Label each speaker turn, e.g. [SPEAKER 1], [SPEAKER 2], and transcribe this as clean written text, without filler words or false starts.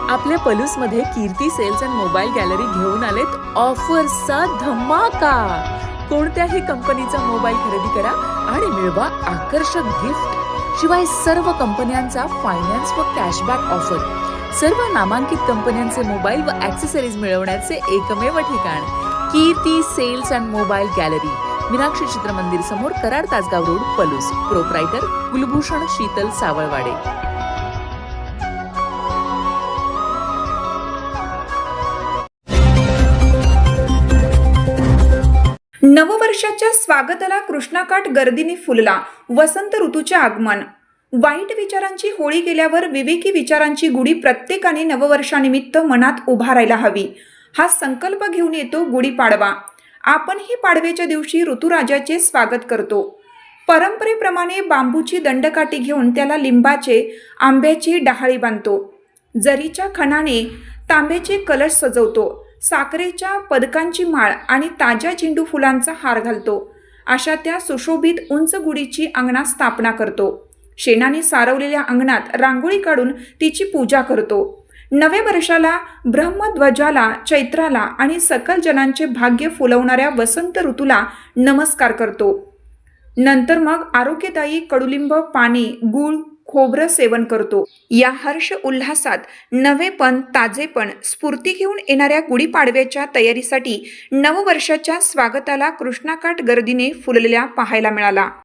[SPEAKER 1] आपल्या पलूसमध्ये कीर्ती sales and mobile gallery घेऊन आलेत ऑफर्सचा धमाका. कोणत्याही कंपनीचा मोबाईल खरेदी करा आणि मिळवा आकर्षक गिफ्ट. शिवाय सर्व कंपन्यांचा फायनान्स व कॅशबॅक ऑफर. सर्व नामांकित कंपन्यांचे मोबाईल व ॲक्सेसरीज मिळवण्याचे एकमेव ठिकाण Kirti sales and mobile gallery, Meenakshi Chitramandir समोर, कराड तासगाव रोड, पलूस. प्रोप्रायटर कुलभूषण शीतल सावळवाडे.
[SPEAKER 2] नववर्षाच्या स्वागताला कृष्णाकाठ गर्दीने फुलला. वसंत ऋतूचे आगमन. वाईट विचारांची होळी गेल्यावर विवेकी विचारांची गुढी प्रत्येकाने नववर्षानिमित्त मनात उभारायला हवी. हा संकल्प घेऊन येतो गुढीपाडवा. आपणही पाडव्याच्या दिवशी ऋतुराजाचे स्वागत करतो. परंपरेप्रमाणे बांबूची दंडकाठी घेऊन त्याला लिंबाचे, आंब्याची डहाळी बांधतो. जरीच्या खणाने तांब्याचे कलश सजवतो. साखरेच्या पदकांची माळ आणि ताज्या झेंडू फुलांचा हार घालतो. अशा त्या सुशोभित उंच गुढीची अंगणात स्थापना करतो. शेणाने सारवलेल्या अंगणात रांगोळी काढून तिची पूजा करतो. नव्या वर्षाला, ब्रह्मध्वजाला, चैत्राला आणि सकल जनांचे भाग्य फुलवणाऱ्या वसंत ऋतूला नमस्कार करतो. नंतर मग आरोग्यदायी कडुलिंब पाणी, गूळ, खोबरं सेवन करतो. या हर्ष उल्हासात नवेपण, ताजेपण, स्फूर्ती घेऊन येणाऱ्या गुढीपाडव्याच्या तयारीसाठी नववर्षाच्या स्वागताला कृष्णाकाठ गर्दीने फुललेल्या पाहायला मिळाला.